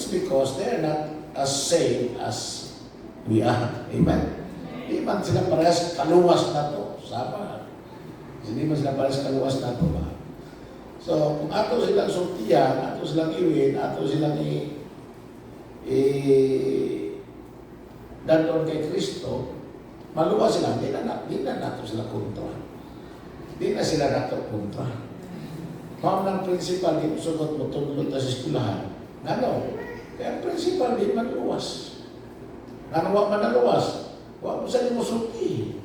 It's because they're not as saved as we are. Amen? Hindi man sila parehas kaluwas na to. Sama. Hindi man sila parehas kaluwas na to ba? So, kung ato silang sultiyan, ato silang iwin, ato silang dadon kay Kristo, maluwas sila, di na nato sila kontra. Di na sila nato kontra. Mao ng principal, di sugot mo tulog sa eskwelahan. Ano? Kaya ang principal, di maluwas. Nga wa man naluwas, wa mo sa mo sulti.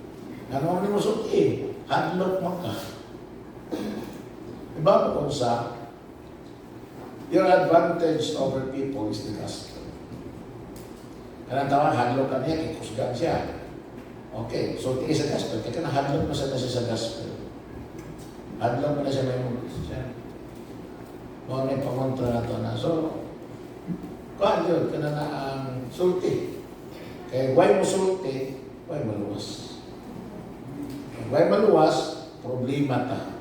Nga naman mo sulti, hadlok mo ka. Iba mo kung sa, your advantage over people is the gospel. Kanang tawag, hadlok ka niya, kikusgan siya. Okay, so tingin sa gospel, kaya ka na hadlok mo sa gospel. Hadlok mo na siya may mga siya. Mga may pamontra na ito na. So, kuhan yun, ka na ang sulti. Kaya why mo sulti, why maluwas. Why maluwas, problema ta.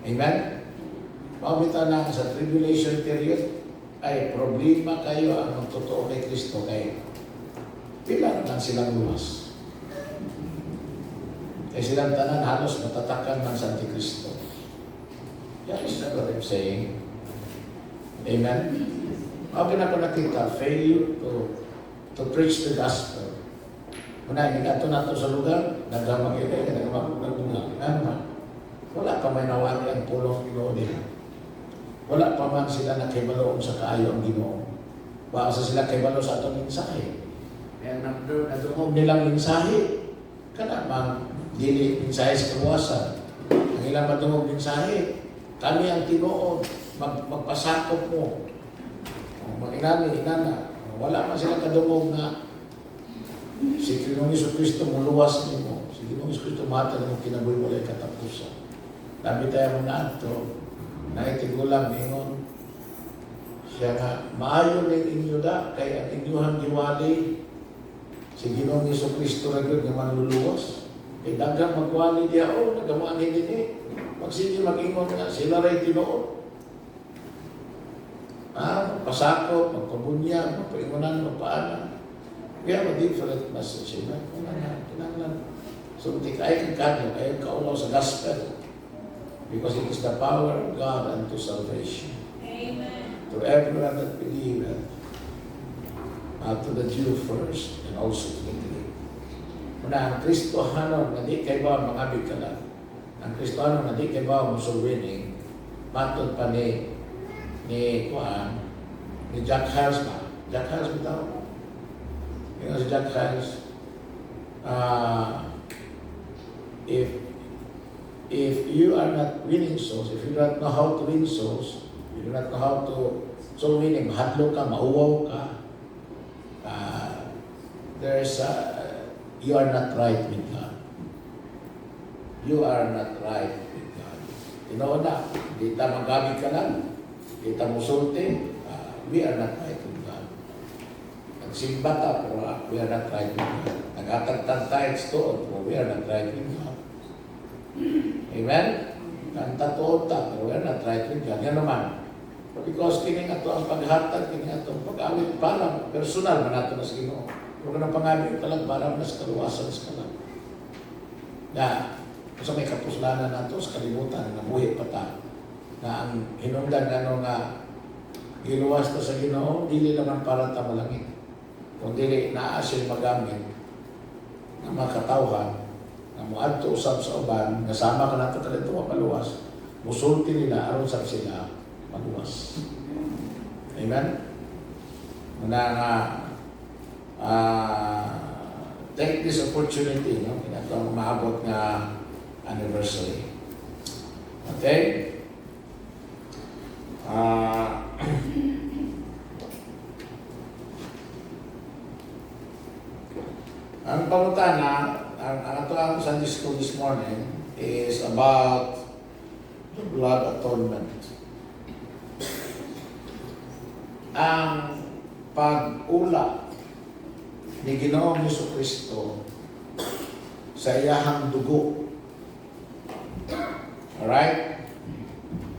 Amen? Pabita na sa tribulation period, ay problema kayo ang totoo kay Kristo kayo. Pila lang silang luwas. Kaya silang tanan halos matatakan ng sa Antikristo. Yan is not what I'm saying. Amen? Ako na ko nakita, failure to preach the gospel. Muna, hindi ka na ito sa lugar, nagdamag yun, nagdamag. Wala pa may nawali ang pulong Ginoo nila. Wala pa man sila nakibaloon sa kaayo ang Ginoo. Baka sila kibalo sa atong mensahe. Kaya nadungog nilang mensahe. Kana mang dili mensahe sa kaluwasan. Ang ilang madungog mensahe, kami ang tinuod, magpasakop mo. Mag-inani, inana. Wala man sila kadungog na si Ginoong Jesucristo muluwas nimo. Si Ginoong Jesucristo matag mo kinabuhi-walay katapusan. Dami tayo muna ito. Naitigulang ingon. Siya nga, maayo ng inyo da, kaya ang inyuhang giwali, si Ginoong Jesucristo na yun, nga manluluwas. Kaya dagang magwali diya, nagamaan hindi magsige mag-ingon nga, sila rin tinood. Magpasakop, magpabunya, magpaingunan, magpaanan. We have a different message. Kinanglan. So, di kayo kagano, kayo kaulaw sa gospel. Because it is the power of God unto salvation. Amen. To everyone that believeth, to the Jew first, and also to the Greek. Muna, ang Kristohanon na di kayo ba mangabig ka lang. Ang Kristohanon na di kayo ba musulwining, matod pa ni Jack Hyles ba? Jack Hyles bitaw? Yung si Jack Hyles, if you are not winning souls, if you don't know how to win souls, you do not know how to soul winning, mahadlo ka, mauwaw ka, you are not right with God. You are not right with God. Tinoon na, di ta magabig ka lang, di ta musulti, we are not right with God. Nagsimba ta, pero we are not right with God. Nag-atagtag tayo pero we are not right with God. Amen? Nagtatuod ta, pero we are not right with God. Yan naman. Because kining ato ang paghatag, kining ato ang pag-awit, parang personal man nato na sa Ginoo. Kung ka ng pangabit ka lang, parang nas kaluwasan sa kalang. Na, sa may kapuslanan nato, sa kalimutan, nabuhi pa ta. Na ang hinungdan nga giluwas ta sa Ginoo, dili naman para ta malangit. Kung dili naasil magamit, na makatawhan, na muadto usab sa uban, nasama ka nato kalito maluwas, musulti nila, aron sa sila, maluwas. Amen? Muna nga, take this opportunity, no? Kinatong maabot nga anniversary. Okay? Ang pangutana, ang ato ang Sunday School this morning is about the blood atonement. Ang pag-ula ni Ginoong Jesucristo sa iyahang dugo. Alright?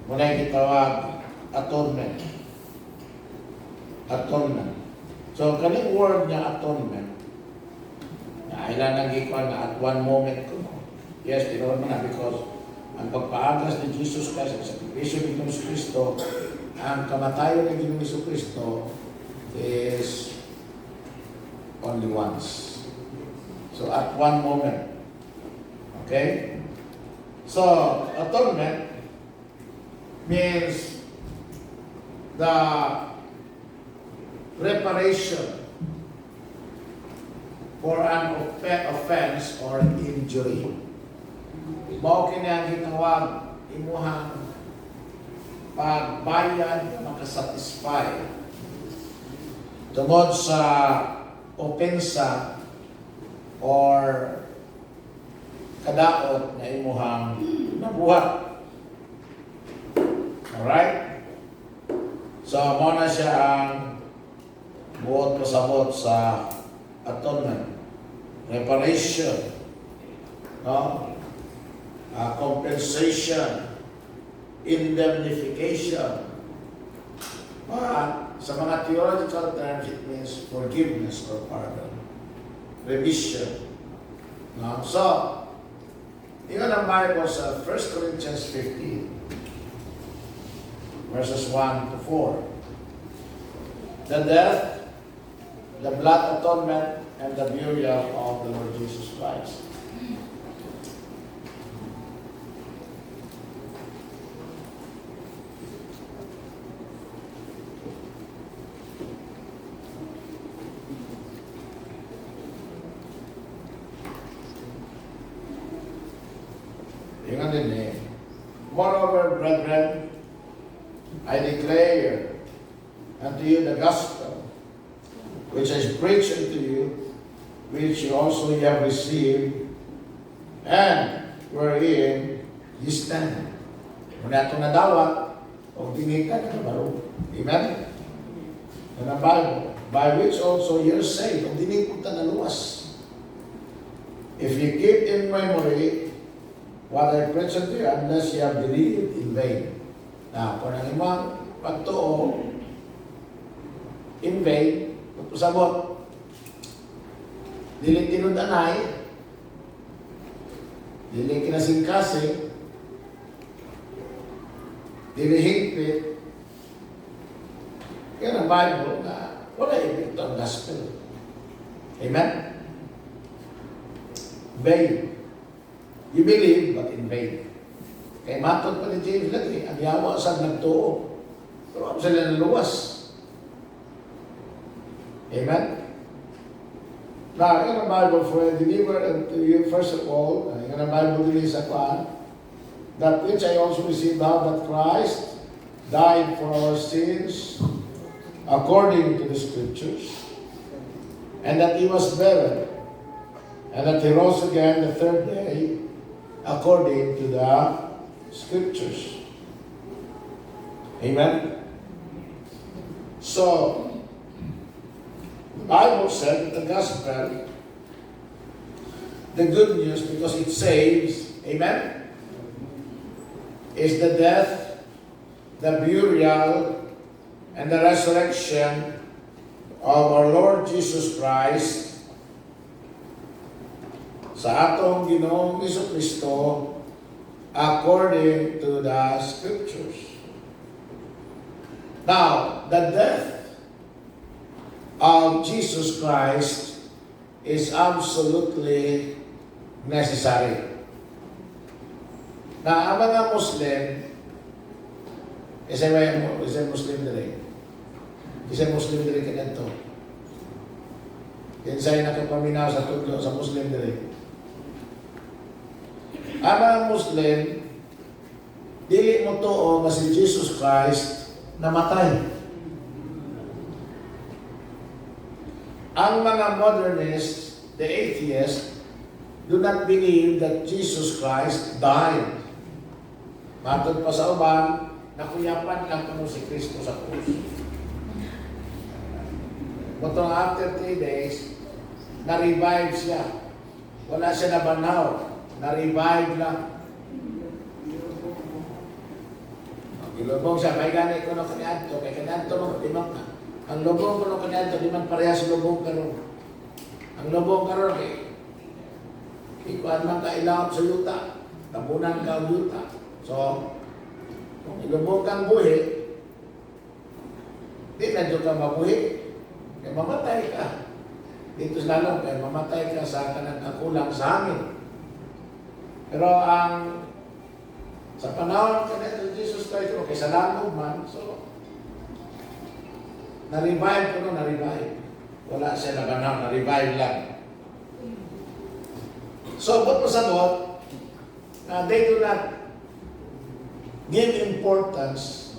Muna yung itawag atonement. atonement. So, kaning word niya atonement, na ilan nang ikuan na at one moment ko. Yes, tinoon mo na because ang pagpaagas ni Jesus Christ, ang sakripisyo ni Jesus Cristo, ang kamatayon ni Jesus Cristo is only once. So, at one moment. Okay? So, atonement means the reparation for an offense or injury. Mao kini ang gitawag imuhang pagbayad na makasatisfy tungod sa opensa or kadaot na imuhang nabuhat. Alright? So, mao na siya ang buot pasabot sa atonement, reparation, no? Compensation, indemnification. But sa mga theological terms, it means forgiveness or pardon, remission. No? So, yun ang Bible sa 1 Corinthians 15, verses 1 to 4. The death, the blood atonement, and the burial of the Lord Jesus Christ. Yung din eh. Moreover, brethren, I declare unto you the gospel which I preach unto you, which you also have received, and wherein you stand. Muna itong nadawat, o tinikan na baro. Amen? And ang Bible, by which also you're saved, o tinikunta na luwas. If you keep in memory what I preach unto you, unless you have believed in vain. Now, kung ang imang pagtuo, in vain, sabot, dili tinudanay, dili kinasingkasing, dili higpit, yan ang Bible na wala epekto ang gospel. Amen? Vain. You believe, but in vain. Kaya matod pa ni James lagi, ang yawa sa nagtuo. Pero ako sila naluwas. Amen? Now, in the Bible, for I deliver unto you, first of all, in the Bible, din sa Quran, that which I also received how that Christ died for our sins according to the Scriptures, and that He was buried, and that He rose again the third day according to the Scriptures. Amen? So, the Bible said that the gospel, the good news, because it saves, amen, is the death, the burial, and the resurrection of our Lord Jesus Christ sa atong Ginoong Jesucristo according to the Scriptures. Now, the death of Jesus Christ is absolutely necessary. Na ang mga Muslim, isa Muslim din. Isa Muslim din kanito. Kinsay nakapaminaw sa tudlo sa Muslim din. Ang mga Muslim, dili mo tuo nga si Jesus Christ namatay. Ang mga modernists, the atheists, do not believe that Jesus Christ died. Matod pa sa uban, nakuyapan lang kuno si Kristo sa krus. But after 3 days, na-revive siya. Wala siya nabanaw. Na-revive lang. Ilubong siya, may ganit ko na kaniadto, kay kaniadto mo, limang na. Ang lubong ko kanya ito, di man parehas lubong karon. Ang lubong karon ikuan man ka ilawat sa yuta, tabunan ka ang yuta. So, kung ilubong kang buhi, di na dyan ka mabuhi, kaya mamatay ka. Dito sa lalong, kaya mamatay ka sa kanang kakulang sa hangin. Pero sa panahon ka nito Jesus Christ, okay, sa lalong man, so, na-revive ko no, na-revive. Wala siya na banang, na-revive lang. So, ba't masabot na they do not give importance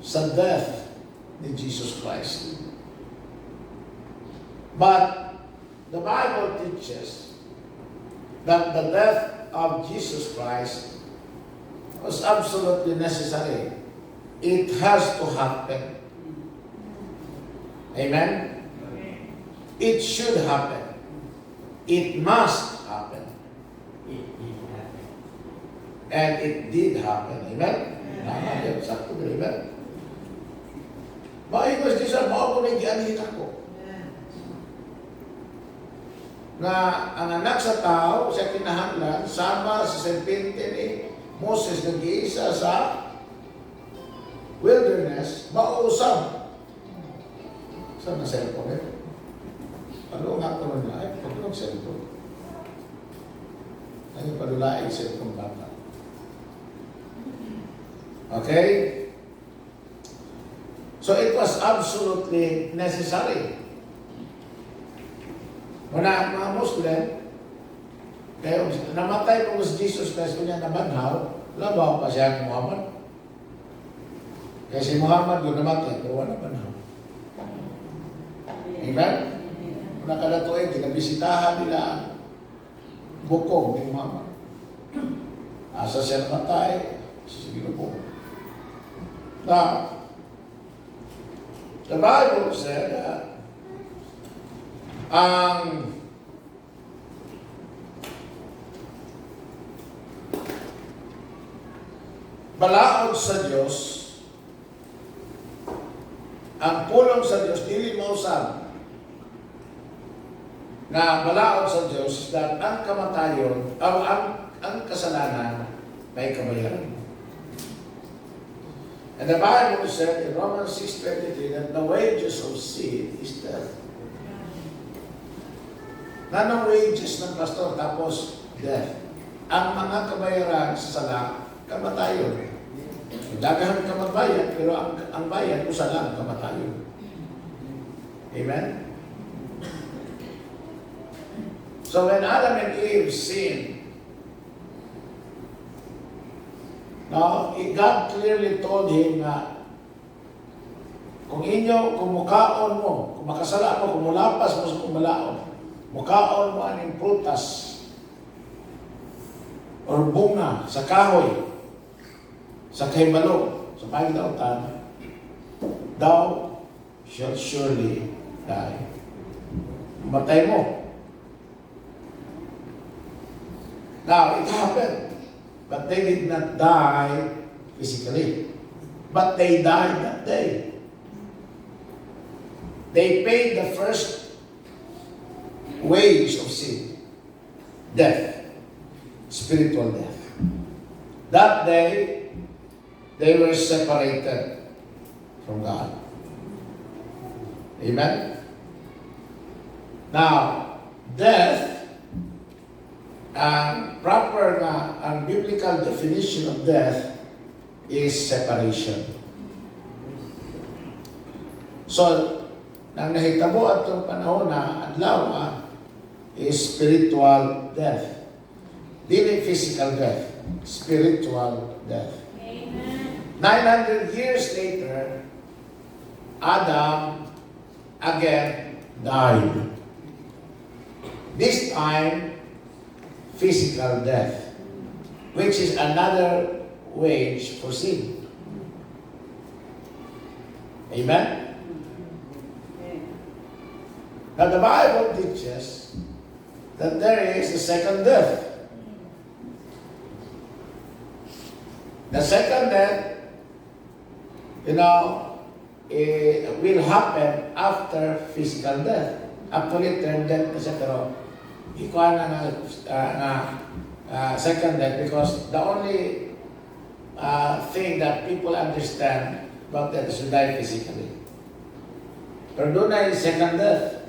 sa death ni Jesus Christ. But the Bible teaches that the death of Jesus Christ was absolutely necessary. It has to happen. Amen? It should happen. It must happen. And it did happen. Amen? Tama yun. Sakto ba? Amen? Maigos di sa mga ko na gianhin ako. Na ang anak sa tao, siya kinahanglan, sama sa serpente ni Moses nag-iisa sa wilderness, mausap. Saan na cellphone eh? Ano nga ko na ay, pag ng cellphone. Ano yung padulaing cellphone bata? Okay? So it was absolutely necessary. Muna mga Muslim, kaya namatay po si Jesus Christ kung niya nabanhaw, labaw pa siya ng Muhammad. Kaya si Muhammad yung namatay, pero wala nabanhaw. Amen? Muna kada tuwing, kinabisitahan nila ang bukong ni Muhammad. Asa siya namatay, sige po. Now, the Bible said that ang balaod sa Diyos, ang pulong sa Diyos, dili mausab na balaod sa Diyos that ang kamatayon, ang kasalanan may kabayaran. And the Bible said in Romans 6:23 that the wages of sin is death. Nanong wages ng pastor tapos death. Ang mga kabayaran sa sala, kamatayon. Dagahan ka magbayad, pero ang bayad usa lang, kamatayon. Amen? So when Adam and Eve sinned, now, God clearly told him na kung mukaon mo, kung makasala mo, kung mulapas mo sa kumalaon, mukaon mo aning prutas or bunga sa kahoy, sa kahibalo, sa pagdautan, thou shall surely die. Matay mo. Now, it happened. But they did not die physically. But they died that day. They paid the first wage of sin. Death. Spiritual death. That day, they were separated from God. Amen? Now, death, ang proper na, ang biblical definition of death is separation. So, nang nahitabo at itong panahon na adlaw is spiritual death. Dili physical death, spiritual death. Amen. 900 years later, Adam again died. This time, physical death, which is another wage for sin. Amen? Now the Bible teaches that there is a second death. The second death, will happen after physical death. Actually, third death na siya, pero ikuha na second death because the only thing that people understand about that is to die physically. Pero doon ay second death.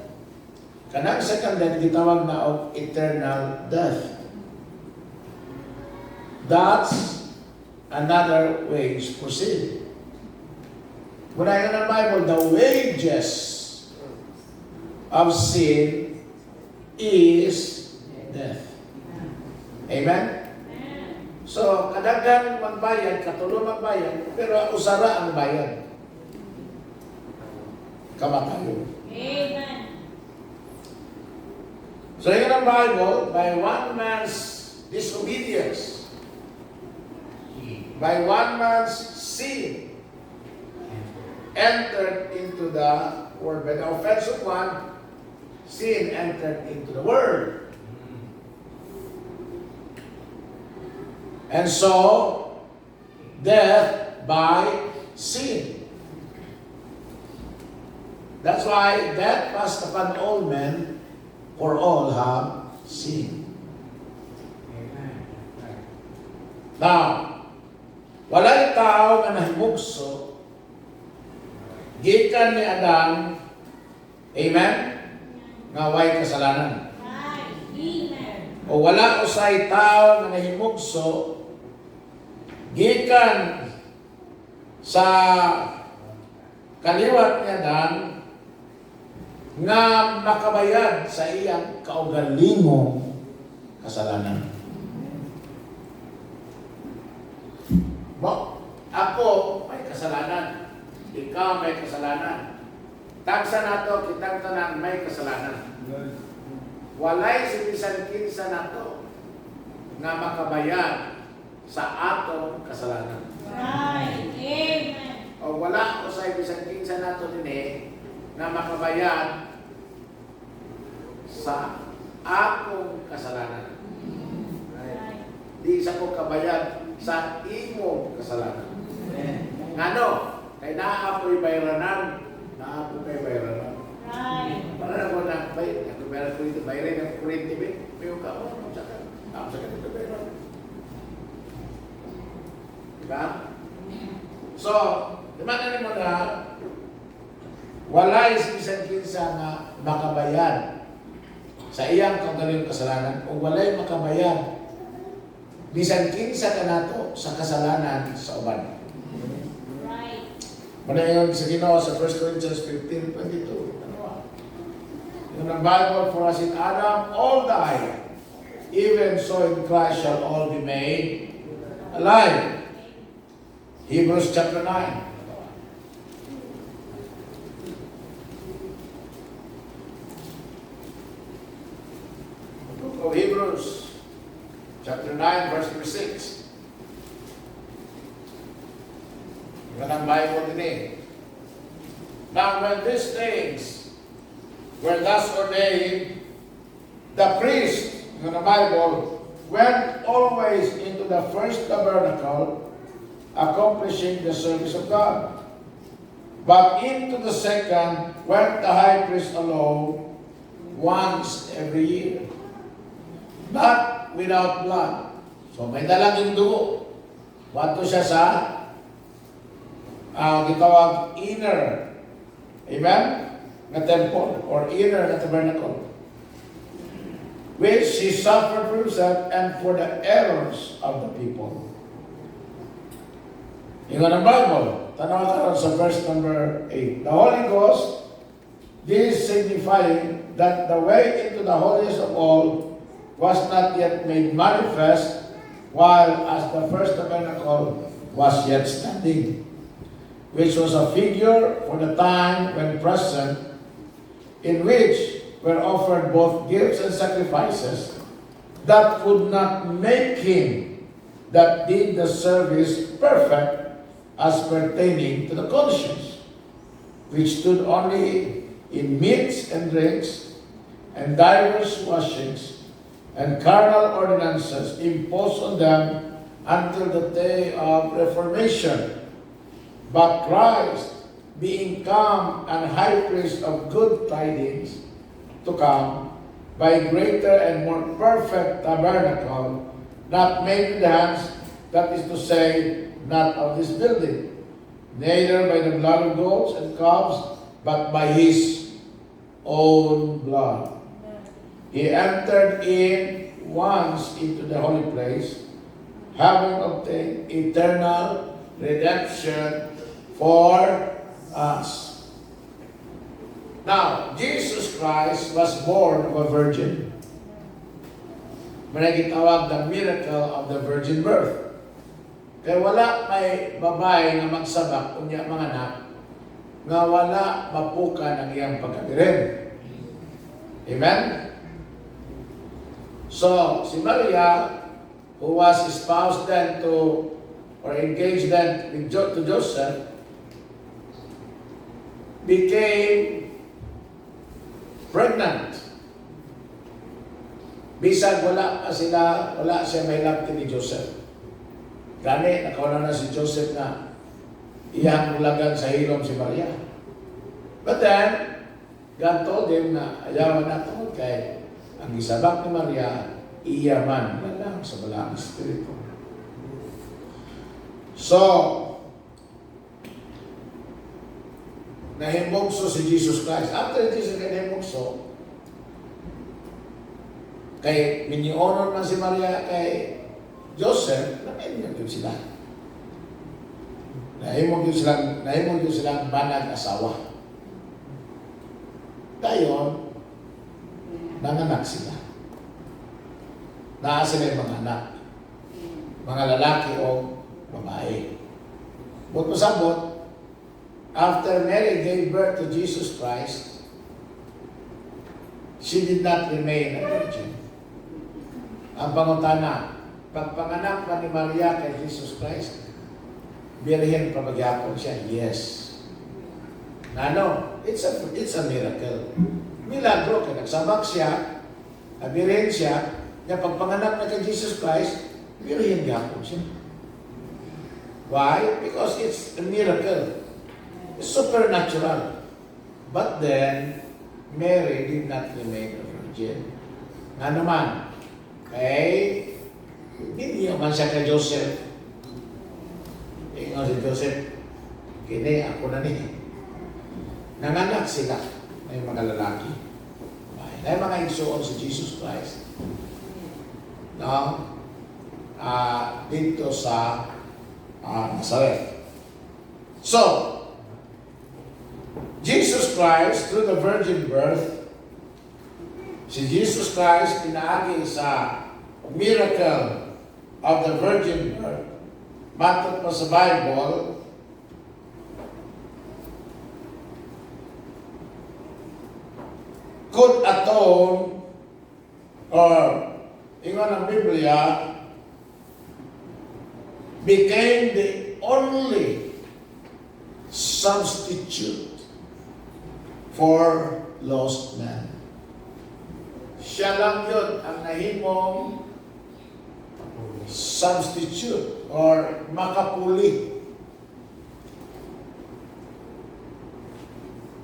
Kanang second death, gitawag na of eternal death. That's another wage for sin. Muna yun ang Bible, the wages of sin is death. Amen? So, kadaghan magbayad, katulo magbayad, pero usara ang bayad. Kamatayon. Amen. So, yun ang Bible, by one man's disobedience, by one man's sin, entered into the world. By the offense of one, sin entered into the world. And so, death by sin. That's why death passed upon all men, for all have sinned. Now, walay tao nga nahimugso, gikan ni Adan, amen? Nga way kasalanan. Amen. O wala usay tao nga nahimugso, gikan sa kaliwat ni Adan, nga makabayad sa iyang kaugalingong kasalanan. Ako may kasalanan. Ikaw may kasalanan. Tagsa nato, kitang tanan may kasalanan. Walay si bisan kinsa nato nga makabayad sa atong kasalanan. Right. Amen. O wala ko sa bisan kinsa nato dinhi nga makabayad sa akong kasalanan. Right. Di sa ko kabayad sa imong kasalanan. Ngano? Kay naapoy bayranan, naapoy kay bayranan. Right. Para na ko na bay, ako bayran ko dito, bayran ng kurente ba? May ka mo, sa ka. Ako sa ka dito bayran. Diba? So, dimanan mo na, wala isang kinsa nga makabayad sa iyang kagaling kasalanan o walay makabayad bisan kinsa ka nato sa kasalanan sa uban. Right. Manayon sa Ginoo sa 1 Corinthians 15:22. In the Bible, for as in Adam all died, even so in Christ shall all be made alive. Hebrews chapter 9. Of Hebrews chapter 9 verse number 6. Yan ang Bible din eh. Now when these things were thus ordained, the priest, in the Bible, went always into the first tabernacle, accomplishing the service of God. But into the second went the high priest alone, once every year, not without blood. So may dalang dugo. Bato siya sa gitawag inner, amen, na temple or inner na tabernacle, which he suffered for himself and for the errors of the people. Yung ang Bible, tanaw sa verse number 8. The Holy Ghost, this signifying that the way into the holiest of all was not yet made manifest, while as the first tabernacle was yet standing, which was a figure for the time when present, in which were offered both gifts and sacrifices that could not make him that did the service perfect as pertaining to the conscience, which stood only in meats and drinks, and divers washings, and carnal ordinances imposed on them until the day of Reformation. But Christ, being come and high priest of good tidings to come, by greater and more perfect tabernacle, not made with hands, that is to say, not of this building, neither by the blood of goats and calves, but by his own blood. He entered in once into the holy place, having obtained eternal redemption for us. Now, Jesus Christ was born of a virgin. Managitawag the miracle of the virgin birth. Kaya wala may babae nga magsabak kunya mga anak nga wala mapukan ang iyang pagkabirin. Amen? So, si Maria, who was espoused then to, or engaged then to Joseph, became pregnant. Bisag wala siya may lapti ni Joseph. Gani, nakauna na si Joseph na iyang ulagan sa hilom si Maria. But then, God told him na ayaw na tungod kay ang gisabak ni Maria, iyaman na lang sa balang espiritu. So, nahimugso si Jesus Christ. After Jesus nahimugso, kay minyonon na si Maria kay Joseph, nahimog yun sila. Nahimog yun silang banag asawa. Dayon, nanganak sila. Naa sila yung mga anak. Mga lalaki o babae. But masabot, after Mary gave birth to Jesus Christ, she did not remain a virgin. Ang pangutana, pagpanganak pa ni Maria kay Jesus Christ, birhen pa magyapon siya? Yes. Ano? It's a miracle. Milagro, kaya nagsabak siya, birhen siya, na pagpanganak na kay Jesus Christ, birhen gyapon siya. Why? Because it's a miracle. It's supernatural. But then, Mary did not remain a virgin. Nga naman, hindi man siya kay Joseph. Ingaw si Joseph, kini ako na niya. Nanganak sila ng mga lalaki. May mga igsuon si Jesus Christ. No? Dito sa Nazareth. So, Jesus Christ, through the virgin birth, si Jesus Christ pinaagi sa miracle of the virgin birth. Matot pa sa Bible, could atone, or ingon ang Biblia, became the only substitute for lost man. Siya lang yun ang nahimong substitute or makapuli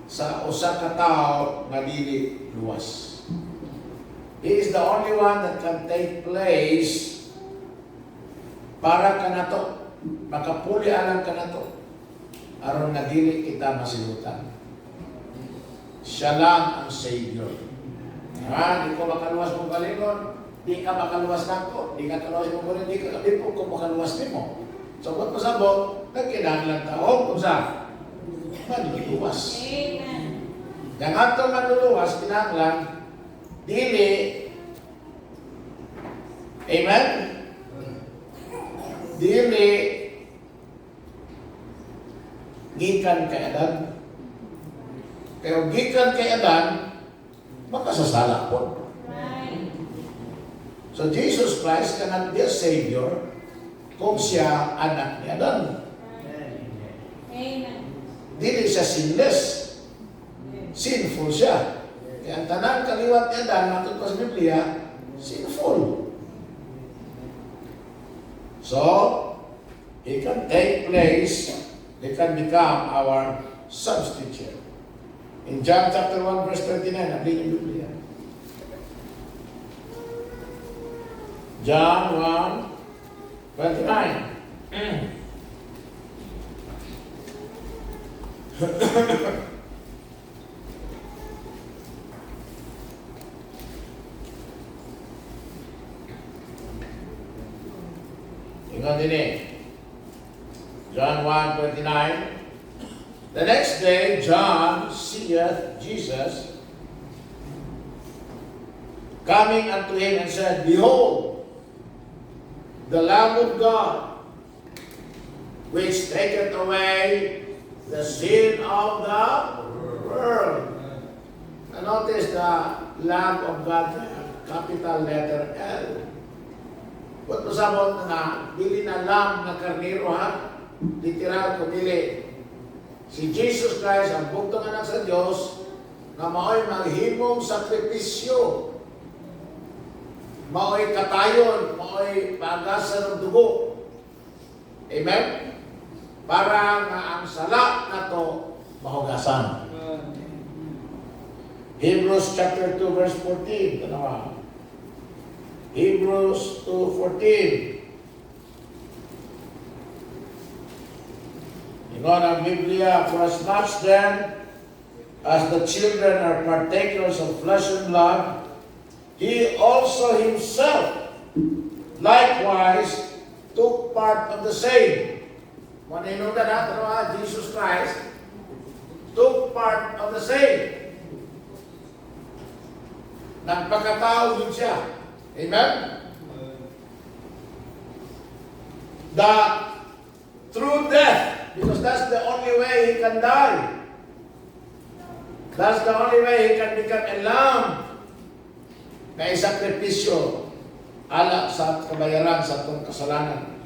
sa usa ka tawo nga dili luwas. He is the only one that can take place para kanato, makapuli alang kanato, aron nga dili kita masilutan. Siya lang ang Savior. Di ko makaluwas mong kalingon, di ka makaluwas nako, di ka kaluwas mong kalingon, di po ko makaluwas nimo. So, ba't masabot, nagkinahanglan taong kung sa manluluwas. Amen. Yang ato manluluwas, kinahanglan, dili, amen? Dili, gikan kay Adan. Pero gikan kay Adan, makasasala po. Right. So Jesus Christ cannot be a Savior kung siya anak ni Adan. Amen. Dili siya sinless. Sinful siya. Kaya ang tanang kaliwat ni Adan, matod pa sa Biblia, sinful. So, he can take place, he can become our substitute. In John chapter 1 verse 39, abli yung Biblia. John 1:29. Ingat ini. John 1:29. The next day, John seeth Jesus coming unto him and said, Behold, the Lamb of God, which taketh away the sin of the world. And notice the Lamb of God, capital letter L. What masabot na dili na lamb na karniro ha? Literal ko dili. Si Jesus Christ ang bugtong anak sa Diyos na mao'y maghimong sakripisyo, mao'y katayon, mao'y pagasan ng dugo. Amen? Para nga ang sala na to mahugasan. Hebrews chapter 2 verse 14. Tanawa. Hebrews 2:14. Ingon ang Biblia, for as much then as the children are partakers of flesh and blood, he also himself likewise took part of the same. Maninugan natin na Jesus Christ took part of the same. Nagpakatao din siya. Amen? That through death, because that's the only way he can die. That's the only way he can become a lamb na isakripisyo ala sa kabayaran sa itong kasalanan.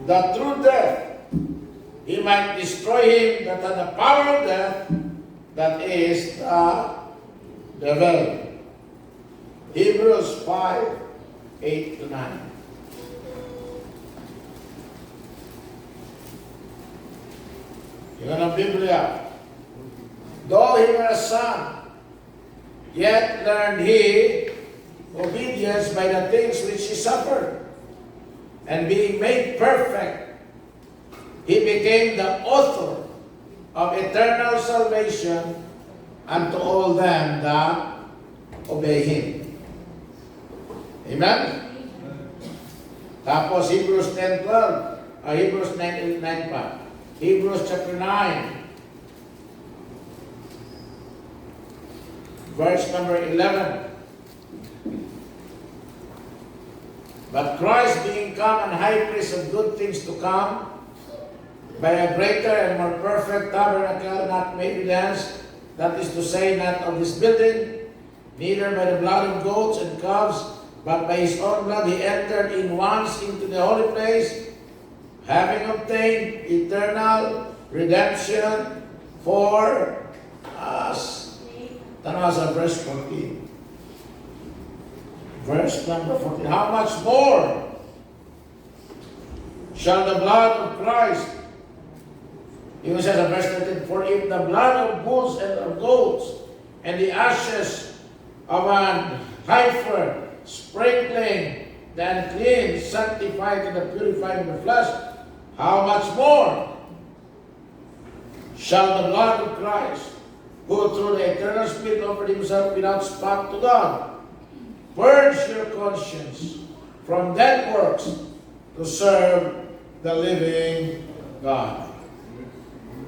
That through death, he might destroy him that had the power of death, that is the devil. Hebrews 5:8-9. Yun ang Biblia. Though he were a son, yet learned he obedience by the things which he suffered. And being made perfect, he became the author of eternal salvation unto all them that obey him. Amen? Tapos Hebrews 10:12, Hebrews 9:9 pa. Hebrews chapter 9, verse number 11. But Christ being come and high priest of good things to come, by a greater and more perfect tabernacle, not made with hands, that is to say, not of this building, neither by the blood of goats and calves, but by his own blood he entered in once into the holy place, having obtained eternal redemption for us. Tanawa sa verse 14. Verse number 14. How much more shall the blood of Christ, even says in verse 13, for if the blood of bulls and of goats and the ashes of an heifer sprinkling the unclean sanctified to the purifying of the flesh, how much more shall the blood of Christ, who through the eternal Spirit offered himself without spot to God, purge your conscience from dead works to serve the living God.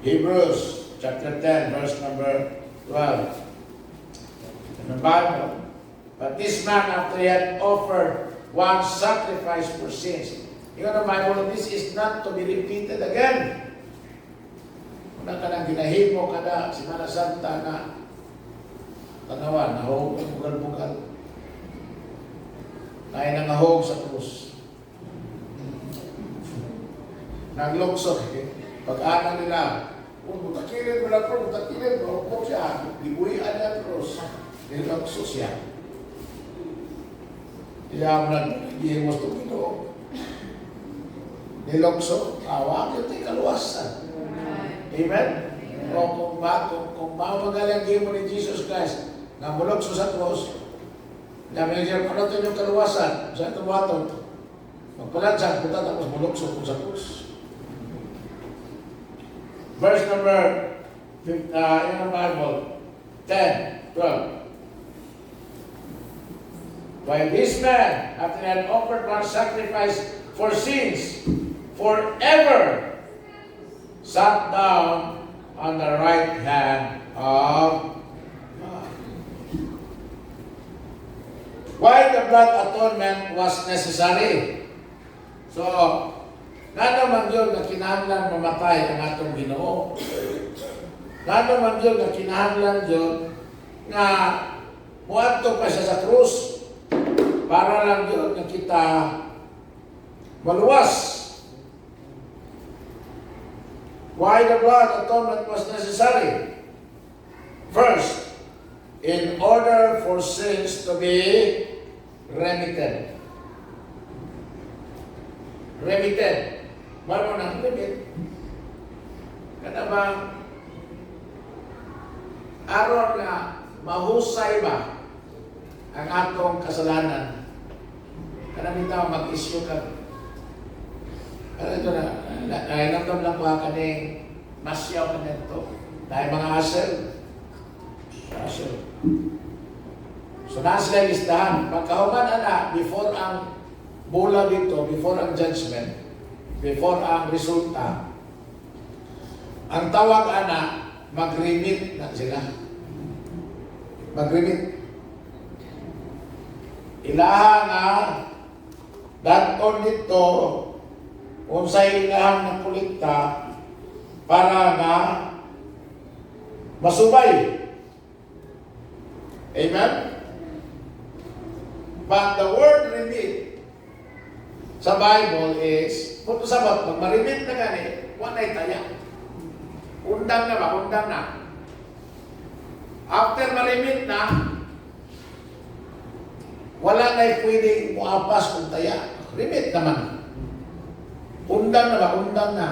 Hebrews chapter 10, verse number 12. In the Bible, but this man, after he had offered one sacrifice for sins, you know the Bible, this is not to be repeated again. Una ka nang ginahimo kada Semana Santa na tanawan, nahog ang bugal-bugal. Naay nangahog sa krus. Naglokso. Pag-ana nila, butakilin mo lang po, butakilin mo, huwag siya. Ibuhian niya krus. Nilokso siya. Kaya mo nag-ihimos ito ito. Nilokso, awag ito kaluwasan. Amen? O kung mawagalang gimo ni Jesus Christ, nga mulokso sa cross, na may siya ano ito yung kaluwasan, sa ito bato, magpalansag, punta tapos mulokso kung sa cross. Verse number, in the Bible, 10, 12. While this man, after he had offered one sacrifice for sins, forever sat down on the right hand of God. Why the blood atonement was necessary? So, nga naman yun na kinahanglan mamatay ang atong Ginoo. Nga naman yun na kinahanglan yun na muadto pa siya sa krus para lang yun na kita maluwas. Why the blood atonement was necessary? First, in order for sins to be remitted. Remitted. Bago nang remit. Kada bang aron na mahusay ba ang atong kasalanan? Kada bitaw mag-issue ka. Ano ito na? Nainamdam lang ko kaning masyaw ka nito. Dahil mga asel. Asel. So nasa listahan. Pagkahuman na, before ang bola dito, before ang judgment, before ang resulta, ang tawag ana, mag-remit na sila. Mag-remit. Ilaha nga, daton dito, kung sa ilahang ng kulikta, para nga masubay. Amen? But the word remit sa Bible is, kung sabat, pag marimit na gani, wanay taya. Undang na ba? Undang na. After marimit na, wala na'y pwede muapas kung taya. Remit naman. Undang na ba? Undang na.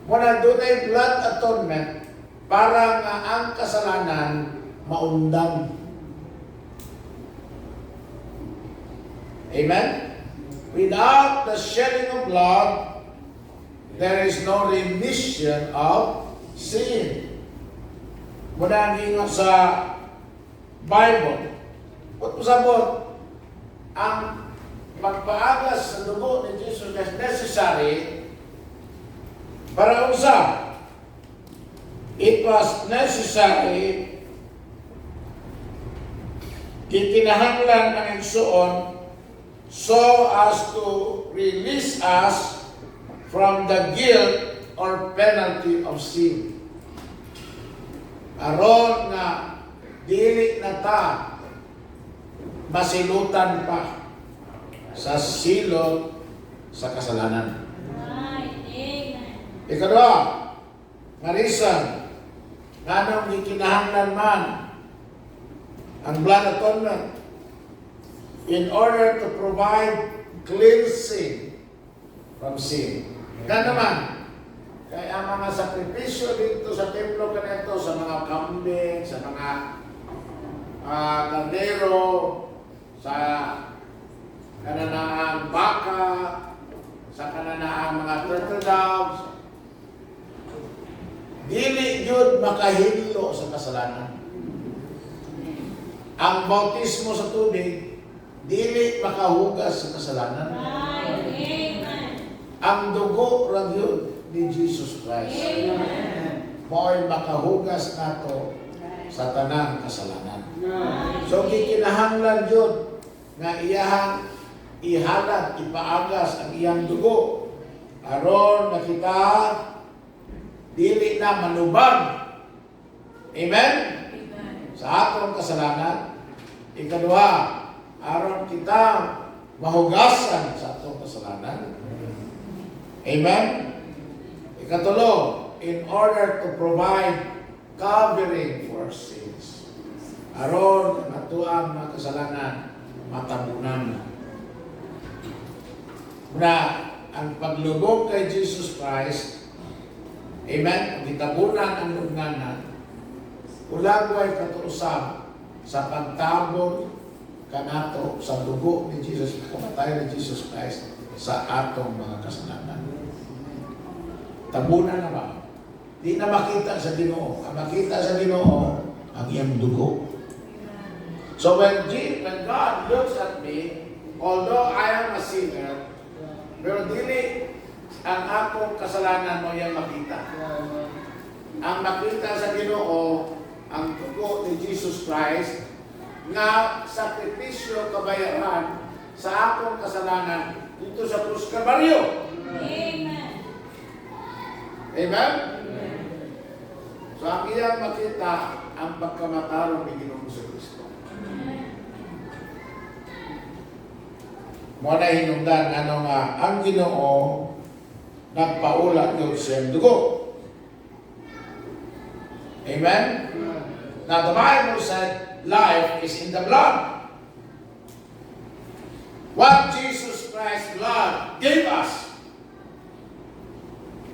Muna doon ay blood atonement para nga ang kasalanan maundang. Amen? Without the shedding of blood, there is no remission of sin. Muna ang ingon sa Bible. Kung sabot, ang pagpaagas sa dugo ni Jesus is necessary para usa. It was necessary kikinahanglan ng igsoon so as to release us from the guilt or penalty of sin. Aron na dili na ta masilutan pa sa silot sa kasalanan. Ikadua, marisan, nanong gikinahanglan man ang blood atonement in order to provide cleansing from sin. Nga naman, kaya ang mga sakripisyo dito sa templo kanito, sa mga kambing, sa mga kardero, sa kananaang baka, sa kananaang mga turtle doves, dili yun makahilo sa kasalanan. Ang bautismo sa tubig, dili makahugas sa kasalanan. Ang dugo lang yun ni Jesus Christ. Mo'y makahugas nato sa tanang kasalanan. So, kikinahanglan yun nga iyahang ihalat, ipaagas ang iyang dugo. Aron na kita dili na manubag. Amen? Sa atong kasalanan. Ikadua, aron kita mahugasan sa atong kasalanan. Amen? Ikatulo, in order to provide covering for sins. Aron ang atuang mga kasalanan matabunan. Muna, ang paglubog kay Jesus Christ Amen? Kung gitabunan ang lugnanan, ulagway katuusab sa pagtabon kanato sa dugo ni Jesus, kamatay ni Jesus Christ sa atong mga kasalanan. Tabunan na ba? Di na makita sa Ginoo. Ang makita sa Ginoo, ang iyang dugo. So when God looks at me, although I am a sinner, pero dili ang akong kasalanan mo iyang makita. Ang makita sa Ginoo, ang dugo ni Jesus Christ, nga sakripisyo kabayaran sa akong kasalanan dito sa Krus Kalbaryo. Amen. Amen? So ang iyang makita ang pagkamatarong ni Ginoong Kristo. Mo na hinungdan ano nga ang Ginoo nagpaulat ng siyang dugo. Amen? Now the Bible said life is in the blood. What Jesus Christ's blood gave us,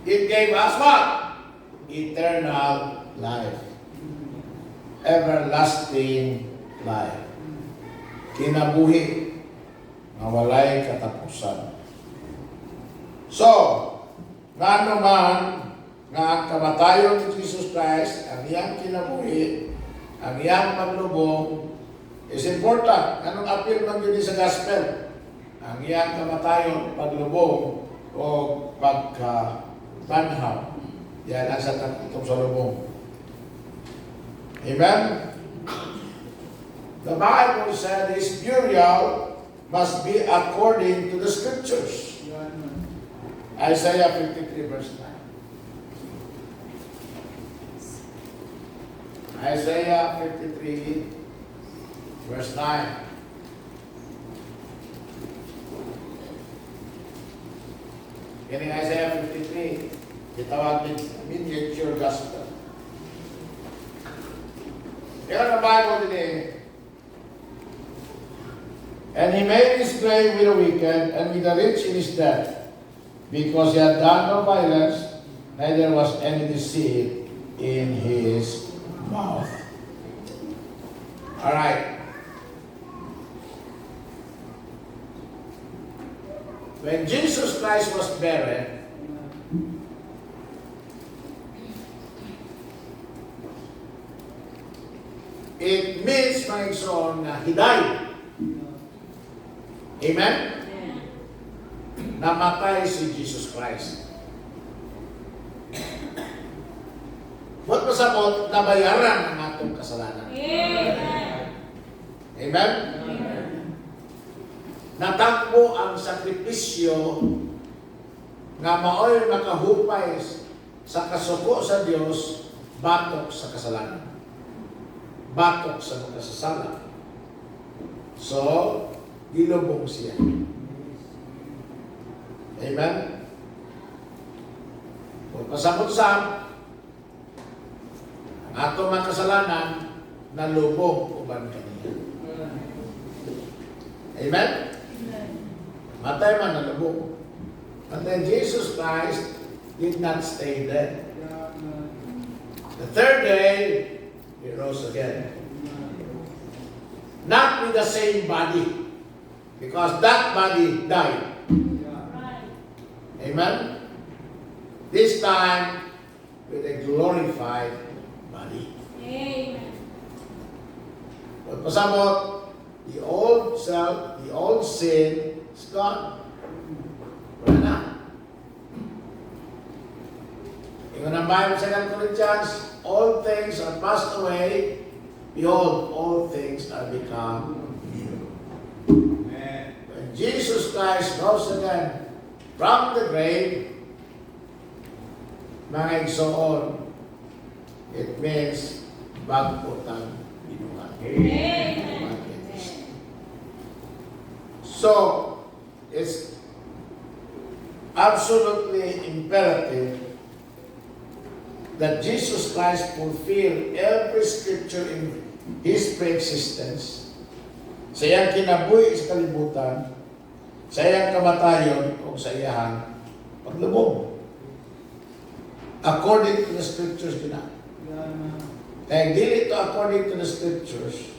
it gave us what? Eternal life. Everlasting life. Kinabuhi na walay katapusan. So, nga naman nga ang kamatayon ni Jesus Christ, ang iyang kinabuhi, ang iyang paglubong is important. Anong appeal man yun sa gospel? Ang iyang kamatayon, paglubong, o pagkabanhaw. Yan ang sa itong sa lubong. Amen? The Bible said his burial must be according to the scriptures. Isaiah 53 verse 9. Isaiah 53, verse 9. Yan ang Isaiah 53. Itawag din miniature gospel. Yan ang Bible din eh. And he made his grave with the wicked and with the rich in his death, because he had done no violence, neither was any deceit in his mouth. All right. When Jesus Christ was buried, it means, mga igsoon, na he died. Amen? Namatay si Jesus Christ. Ba't masabot, nabayaran ang atong kasalanan. Amen. Amen? Natakbo ang sakripisyo nga maoy makahupay sa kasuko sa Dios, batok sa kasalanan. Batok sa makasasala. So, gilubong siya. Amen? Kung pasabot sa ato mga kasalanan, nalubog uban kaniya. Amen? Matay man nalubog. But then Jesus Christ did not stay dead. The third day, he rose again. Not with the same body, because that body died. Amen? This time, with a glorified body. Amen. Pasabot, the old self, the old sin is gone. Wala na. Ingon ang Bible sa 2 Corinthians, all things are passed away. Behold, all things are become new. When Jesus Christ rose again from the grave, mga igsoon, it means bagputang binuhat. Amen. So, it's absolutely imperative that Jesus Christ fulfill every scripture in His pre-existence, sa iyang kinabuhi sa kalibutan, sa iyang kamatayon o sa iyang paglubog. according to the scriptures gina. Kaya dili to according to the scriptures.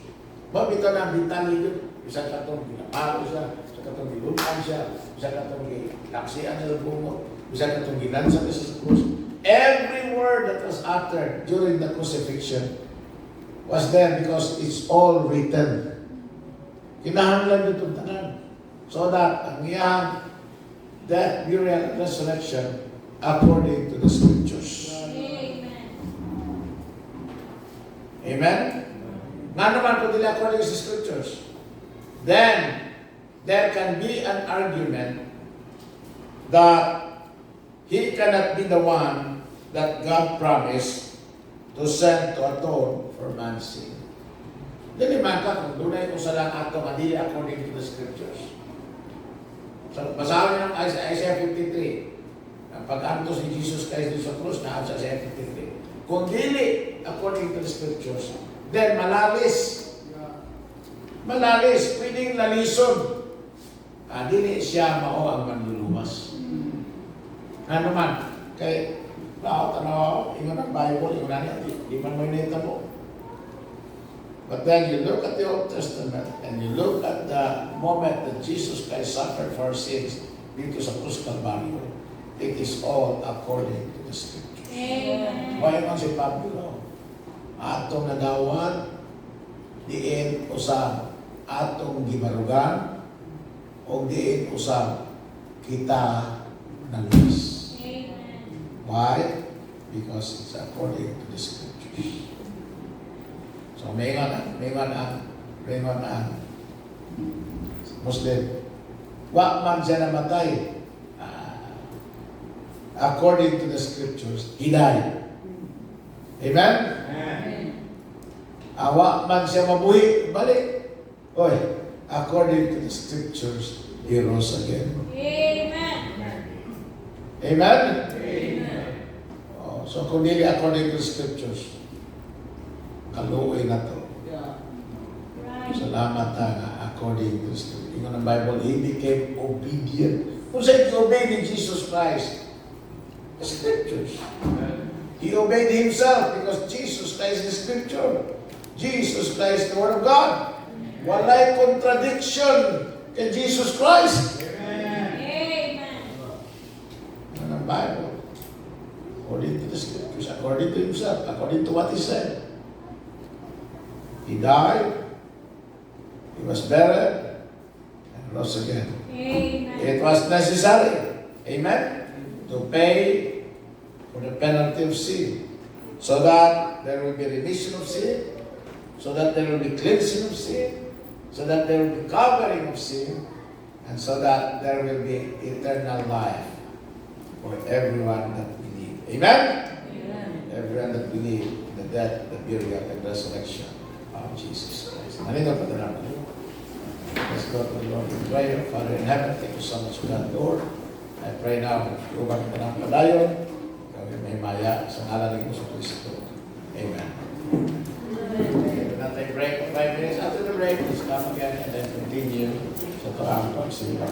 Mabito na bitali yun. Isa ka itong ginaparo siya, isa ka itong gilupan siya, isa ka itong gilaksian sa bungo, isa ka itong ginansa sa krus. Every word that was uttered during the crucifixion was there because it's all written. Kinahanglan dito tanan. So that ang iyang death, burial, resurrection according to the scriptures. Amen. Amen? Nga naman kung nila according to the scriptures, then there can be an argument that he cannot be the one that God promised to send to atone for man's sin. Dili man ka kung dunay ko sa lang ato nga dili according to the scriptures. So, basahin ng Isaiah 53. Ang pag-antos ni Jesus Christ sa krus na sa Isaiah 53. Kung dili according to the scriptures, then malalis. Malalis, pwedeng lalison. Dili siya mao ang manluluwas. Ano man, kay tanaw, ingon ang Bible, ingon na di man may nitabo. But then you look at the Old Testament and you look at the moment that Jesus Christ suffered for our sins dito sa Krus Calvario, it is all according to the scriptures. Amen. Why man si Pablo? Atong nagawad, diin usab atong gibarugan, o diin usab kita naluwas. Amen. Why? Because it's according to the scriptures. So may ang Muslim. Wa man siya namatay. According to the scriptures, he died. Amen? Awa man siya mabuhi, balik. Oy, according to the scriptures, he rose again. Amen. Amen? Amen. Oh, so kung dili according to the scriptures, kaluoy na to. Right. Salamat nga according to the scripture. Ingon ang Bible, he became obedient. Kung sa'yo obeyed ni Jesus Christ, the scriptures. He obeyed himself because Jesus Christ is scripture. Jesus Christ, the Word of God. Walay contradiction kay Jesus Christ. Amen. Ingon ang Bible. According to the scriptures, according to himself, according to what he said. He died, he was buried, and rose again. Amen. It was necessary, amen, to pay for the penalty of sin, so that there will be remission of sin, so that there will be cleansing of sin, so that there will be covering of sin, and so that there will be eternal life for everyone that believes. Amen? Amen. Everyone that believes in the death, the burial, and resurrection of Jesus Christ. Manito pa na naman. Let's go to the Lord in prayer. Father in heaven, thank you so much for that, Lord. I pray now, ubang ka ng padayon, gawin may maya sa ngalan ni Jesus Cristo. Amen. We're not take a break for 5 minutes. After the break, please come again and then continue sa toang pagsilang.